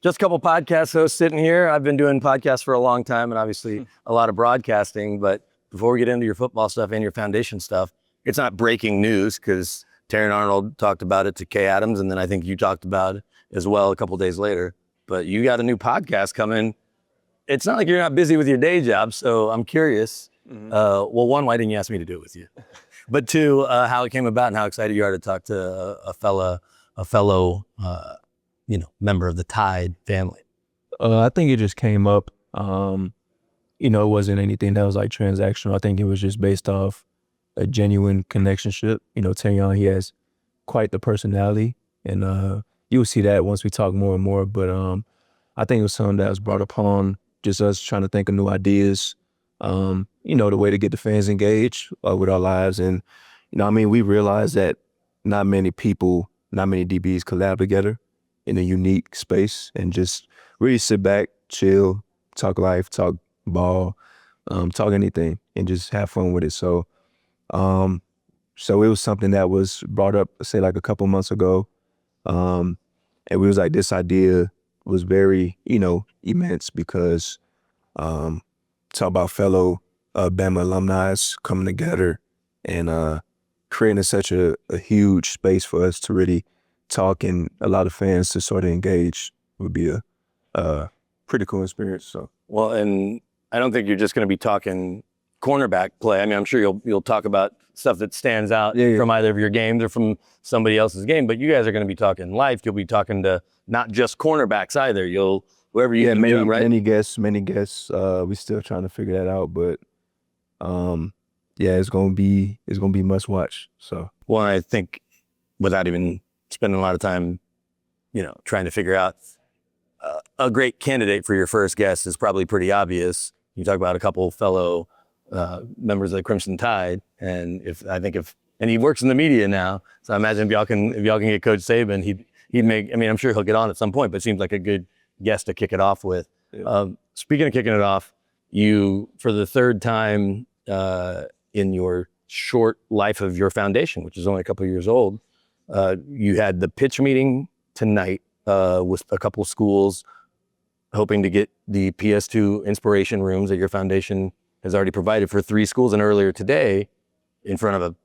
Just a couple podcast hosts sitting here. I've been doing podcasts for a long time and obviously a lot of broadcasting, but before we get into your football stuff and your foundation stuff, it's not breaking news because Terrion Arnold talked about it to Kay Adams, and then I think you talked about it as well a couple days later. But you got a new podcast coming. It's not like you're not busy with your day job, so I'm curious. Well, one, why didn't you ask me to do it with you? But two, how it came about and how excited you are to talk to a fellow member of the Tide family. I think it just came up. It wasn't anything that was like transactional. I think it was just based off a genuine connectionship. Terrion, he has quite the personality, and you'll see that once we talk more and more. But I think it was something that was brought upon just us trying to think of new ideas. The way to get the fans engaged with our lives. And, we realized that not many DBs collab together in a unique space and just really sit back, chill, talk life, talk ball, talk anything, and just have fun with it. So it was something that was brought up, say, like a couple months ago. And we was like, this idea was very, immense because talk about fellow Bama alumni coming together and creating such a huge space for us to really talk and a lot of fans to sort of engage would be a pretty cool experience. So well, and I don't think you're just going to be talking cornerback play. I mean, I'm sure you'll talk about stuff that stands out from either of your games or from somebody else's game, but you guys are going to be talking life. You'll be talking to not just cornerbacks either. Whoever you can do, right? Many guests. We're still trying to figure that out, but it's gonna be must watch. So well, I think without even spending a lot of time, trying to figure out a great candidate for your first guest is probably pretty obvious. You talk about a couple fellow members of the Crimson Tide, and and he works in the media now. So I imagine if y'all can get Coach Saban, he'd make. I mean, I'm sure he'll get on at some point, but it seems like a good guest to kick it off with. Yeah. Speaking of kicking it off, you, for the third time in your short life of your foundation, which is only a couple of years old, you had the pitch meeting tonight with a couple of schools hoping to get the PS2 inspiration rooms that your foundation has already provided for 3 schools. And earlier today, in front of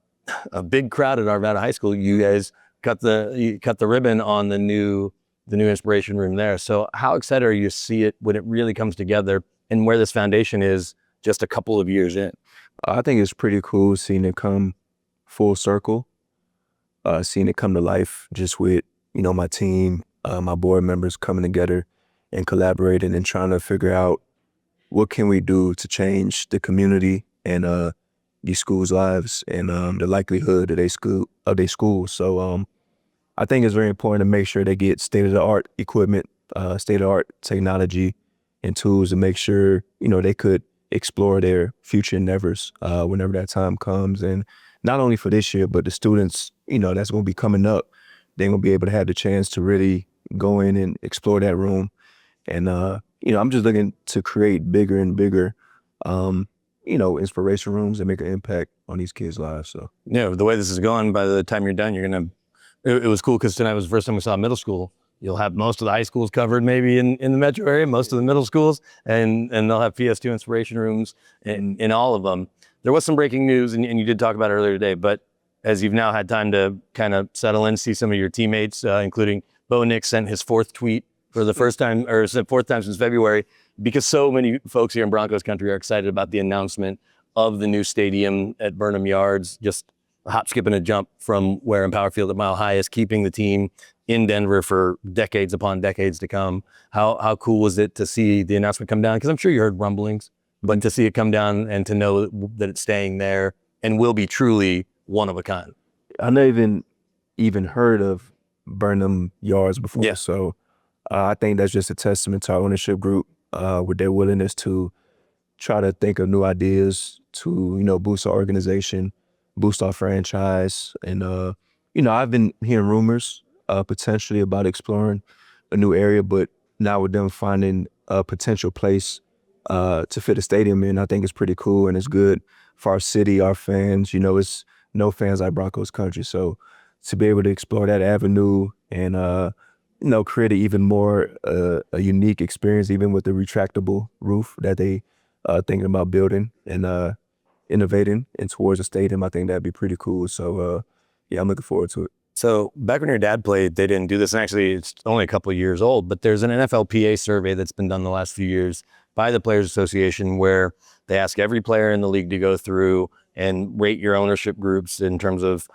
a big crowd at Arvada High School, you guys cut the ribbon on the new inspiration room there. So how excited are you to see it when it really comes together and where this foundation is just a couple of years in? I think it's pretty cool seeing it come full circle, seeing it come to life just with, my team, my board members coming together and collaborating and trying to figure out what can we do to change the community and these schools' lives and the likelihood of their school. So I think it's very important to make sure they get state-of-the-art equipment, state-of-the-art technology and tools to make sure, they could explore their future endeavors whenever that time comes. And not only for this year, but the students, that's going to be coming up, they're going to be able to have the chance to really go in and explore that room. And, I'm just looking to create bigger and bigger, inspiration rooms that make an impact on these kids' lives. So yeah, the way this is going, by the time you're done, it was cool because tonight was the first time we saw middle school. You'll have most of the high schools covered maybe in the metro area, most of the middle schools, and they'll have PS2 inspiration rooms in all of them. There was some breaking news, and you did talk about it earlier today, but as you've now had time to kind of settle in, see some of your teammates, including Bo Nix sent his 4th tweet for the first time, or it's the 4th time since February, because so many folks here in Broncos country are excited about the announcement of the new stadium at Burnham Yards, just a hop, skip, and a jump from where Empower Field at Mile High is, keeping the team in Denver for decades upon decades to come. How cool was it to see the announcement come down? Because I'm sure you heard rumblings, but to see it come down and to know that it's staying there and will be truly one of a kind. I never even heard of Burnham Yards before. Yeah. So I think that's just a testament to our ownership group with their willingness to try to think of new ideas to, boost our organization, boost our franchise. And, I've been hearing rumors potentially about exploring a new area, but now with them finding a potential place to fit a stadium in, I think it's pretty cool and it's good for our city, our fans. It's no fans like Broncos country. So to be able to explore that avenue and, create even more a unique experience, even with the retractable roof that they thinking about building and innovating and towards a stadium. I think that'd be pretty cool. So yeah, I'm looking forward to it. So back when your dad played, they didn't do this. And actually, it's only a couple of years old, but there's an NFLPA survey that's been done the last few years by the Players Association where they ask every player in the league to go through and rate your ownership groups in terms of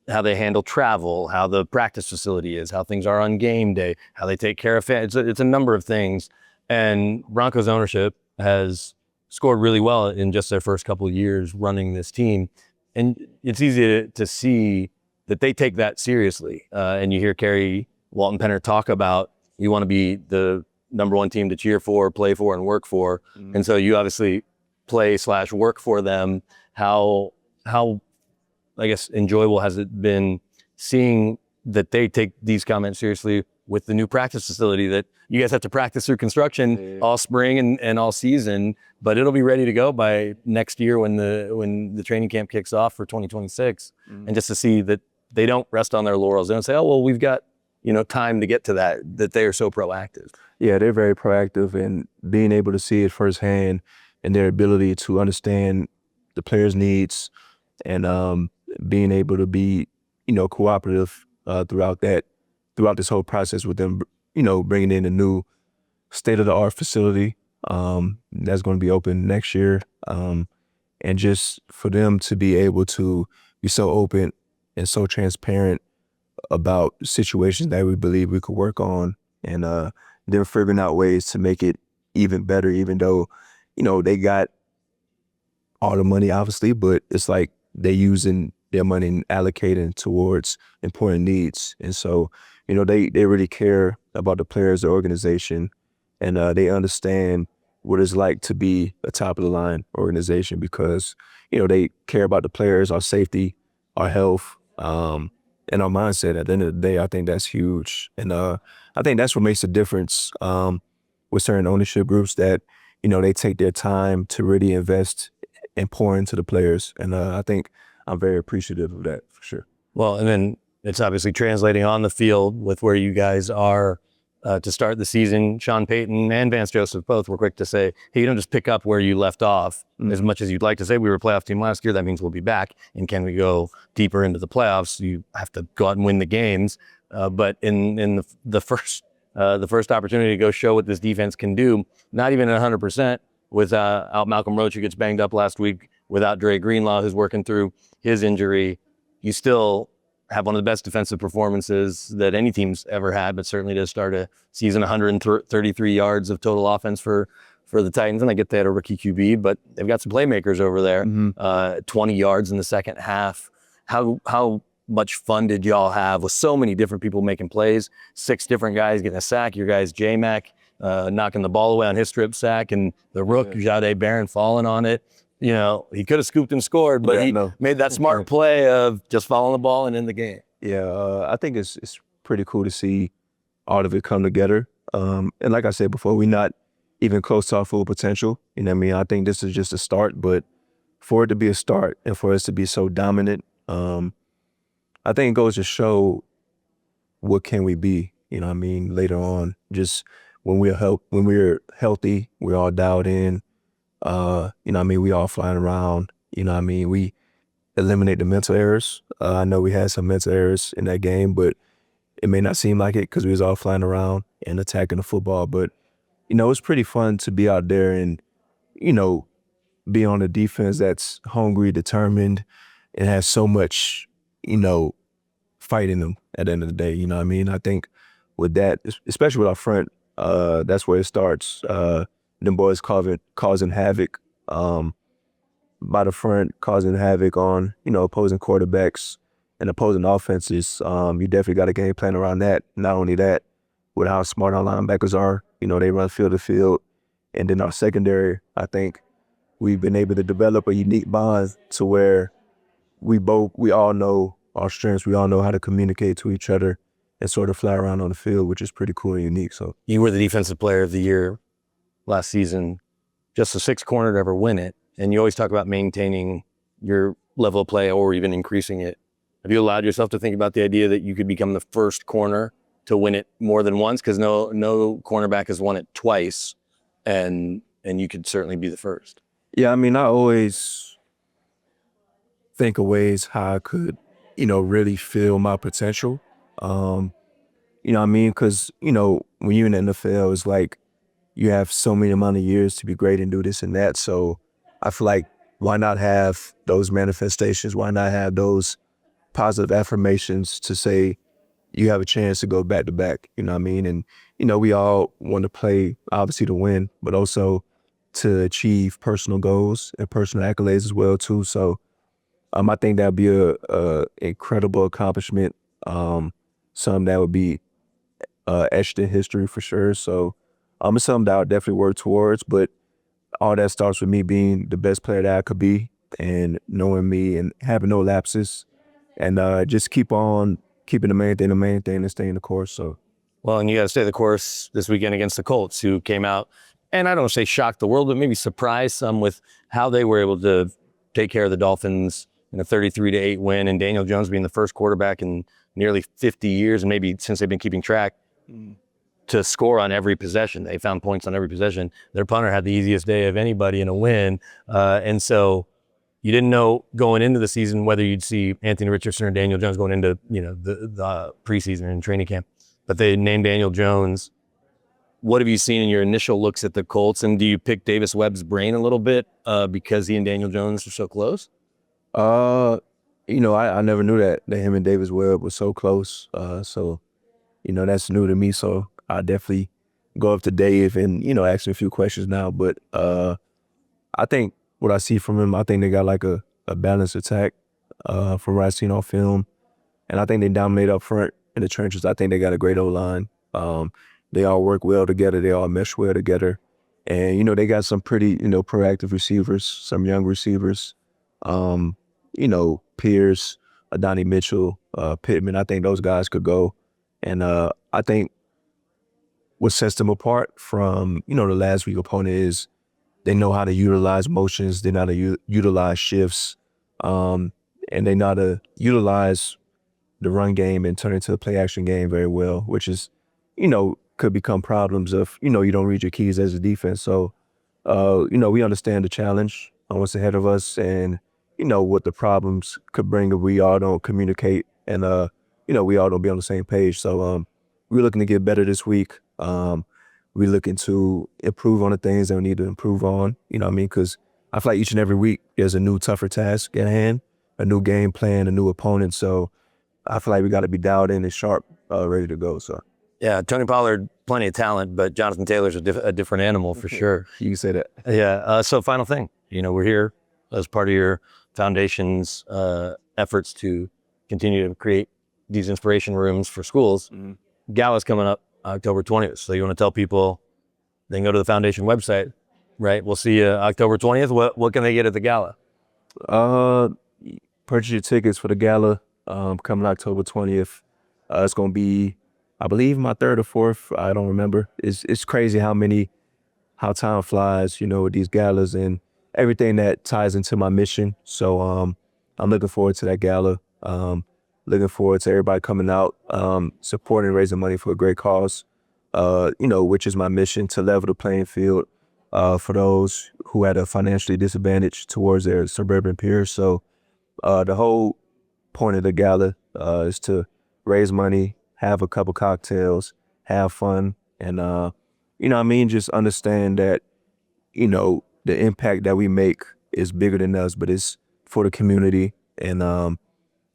how they handle travel, how the practice facility is, how things are on game day, how they take care of fans. It's a number of things. And Broncos ownership has scored really well in just their first couple of years running this team. And it's easy to see that they take that seriously. And you hear Kerry Walton Penner talk about, you want to be the number one team to cheer for, play for, and work for. Mm-hmm. And so you obviously play/work for them. How I guess enjoyable has it been seeing that they take these comments seriously with the new practice facility that you guys have to practice through construction all spring and all season, but it'll be ready to go by next year when the training camp kicks off for 2026. Mm-hmm. And just to see that they don't rest on their laurels. They don't say, oh, well, we've got, time to get to that they are so proactive. Yeah, they're very proactive, and being able to see it firsthand and their ability to understand the players' needs and being able to be, cooperative throughout this whole process with them, bringing in a new state-of-the-art facility that's going to be open next year. And just for them to be able to be so open and so transparent about situations that we believe we could work on, and them figuring out ways to make it even better, even though, they got all the money, obviously, but it's like they're using their money and allocating towards important needs. And so, they really care about the players, the organization, and they understand what it's like to be a top-of-the-line organization because, they care about the players, our safety, our health, and our mindset. At the end of the day, I think that's huge. And I think that's what makes a difference with certain ownership groups that, they take their time to really invest and pour into the players. And I think I'm very appreciative of that for sure. Well, and then it's obviously translating on the field with where you guys are to start the season. Sean Payton and Vance Joseph both were quick to say, hey, you don't just pick up where you left off. Mm-hmm. As much as you'd like to say we were a playoff team last year, that means we'll be back. And can we go deeper into the playoffs? You have to go out and win the games. But in the first opportunity to go show what this defense can do, not even at 100%, without Malcolm Roach, who gets banged up last week, without Dre Greenlaw, who's working through his injury, you still have one of the best defensive performances that any team's ever had, but certainly to start a season, 133 yards of total offense for the Titans. And I get they had a rookie QB, but they've got some playmakers over there. Mm-hmm. 20 yards in the second half. How much fun did y'all have with so many different people making plays? 6 different guys getting a sack. Your guys, J-Mac, knocking the ball away on his strip sack, and the rook, Jahdae Barron, falling on it. He could have scooped and scored, but he made that smart play of just following the ball and in the game. Yeah, I think it's pretty cool to see all of it come together. And like I said before, we're not even close to our full potential. I think this is just a start, but for it to be a start and for us to be so dominant, I think it goes to show what can we be, later on. Just when we're healthy, we're all dialed in. We all flying around, we eliminate the mental errors. I know we had some mental errors in that game, but it may not seem like it because we was all flying around and attacking the football. But, it's pretty fun to be out there and, be on a defense that's hungry, determined, and has so much, fight in them at the end of the day. I think with that, especially with our front, that's where it starts. Them boys causing havoc by the front, causing havoc on, opposing quarterbacks and opposing offenses. You definitely got a game plan around that. Not only that, with how smart our linebackers are, they run field to field. And then our secondary, I think we've been able to develop a unique bond to where we all know our strengths. We all know how to communicate to each other and sort of fly around on the field, which is pretty cool and unique. So you were the defensive player of the year last season, just the 6th corner to ever win it. And you always talk about maintaining your level of play or even increasing it. Have you allowed yourself to think about the idea that you could become the first corner to win it more than once? Because no cornerback has won it twice, and you could certainly be the first. Yeah, I mean, I always think of ways how I could, really feel my potential. You know what I mean? Because, when you're in the NFL, it's like you have so many amount of years to be great and do this and that. So I feel like why not have those manifestations? Why not have those positive affirmations to say you have a chance to go back to back? You know what I mean? And, we all want to play, obviously, to win, but also to achieve personal goals and personal accolades as well, too. So I think that'd be a incredible accomplishment. Something that would be etched in history for sure. So it's something that I'll definitely work towards, but all that starts with me being the best player that I could be and knowing me and having no lapses and just keep on keeping the main thing and staying the course. So, well, and you got to stay the course this weekend against the Colts, who came out and I don't say shocked the world, but maybe surprised some with how they were able to take care of the Dolphins in a 33-8 win, and Daniel Jones being the first quarterback in nearly 50 years, and maybe since they've been keeping track, to score on every possession. They found points on every possession. Their punter had the easiest day of anybody in a win. And so you didn't know going into the season whether you'd see Anthony Richardson or Daniel Jones going into the preseason and training camp. But they named Daniel Jones. What have you seen in your initial looks at the Colts? And do you pick Davis Webb's brain a little bit because he and Daniel Jones are so close? I never knew that him and Davis Webb were so close. So that's new to me. So I definitely go up to Dave and, ask him a few questions now. But I think what I see from him, I think they got like a balanced attack from what I've seen on film. And I think they dominate up front in the trenches. I think they got a great O-line. They all work well together. They all mesh well together. And, they got some pretty, proactive receivers, some young receivers. Pierce, Adonai Mitchell, Pittman. I think those guys could go. And I think what sets them apart from, the last week opponent is they know how to utilize motions. They know how to utilize shifts. And they know how to utilize the run game and turn it into a play action game very well, which is, could become problems if, you don't read your keys as a defense. So, we understand the challenge on what's ahead of us and, what the problems could bring if we all don't communicate and, we all don't be on the same page. So we're looking to get better this week. We're looking to improve on the things that we need to improve on, because I feel like each and every week there's a new, tougher task at hand, a new game plan, a new opponent. So I feel like we got to be dialed in and sharp, ready to go. So. Yeah, Tony Pollard, plenty of talent, but Jonathan Taylor's a different animal for sure. You can say that. Yeah. So final thing, we're here as part of your foundation's efforts to continue to create these inspiration rooms for schools. Mm-hmm. Gala's coming up October 20th. So you want to tell people they can go to the foundation website, right? We'll see you October 20th. What can they get at the gala? Purchase your tickets for the gala coming October 20th. It's going to be, I believe, my third or fourth. I don't remember. It's crazy how time flies, with these galas and everything that ties into my mission. So I'm looking forward to that gala. Looking forward to everybody coming out, supporting and raising money for a great cause, which is my mission to level the playing field for those who had a financially disadvantage towards their suburban peers. So the whole point of the gala is to raise money, have a couple cocktails, have fun, and, just understand that, the impact that we make is bigger than us, but it's for the community and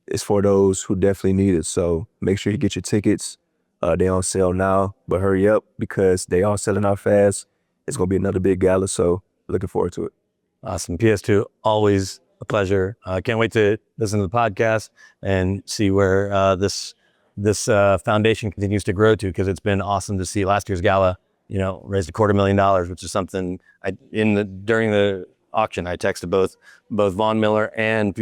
it's for those who definitely need it. So make sure you get your tickets. They on sale now, but hurry up because they are selling out fast. It's going to be another big gala, so looking forward to it. Awesome. PS2, always a pleasure. Can't wait to listen to the podcast and see where this foundation continues to grow to, because it's been awesome to see last year's gala, raised $250,000, which is something during the auction, I texted both Von Miller and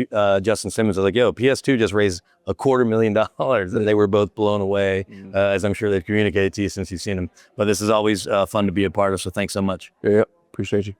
Justin Simmons. I was like, yo, PS2 just raised $250,000. And they were both blown away, as I'm sure they've communicated to you since you've seen them. But this is always fun to be a part of. So thanks so much. Yeah, appreciate you.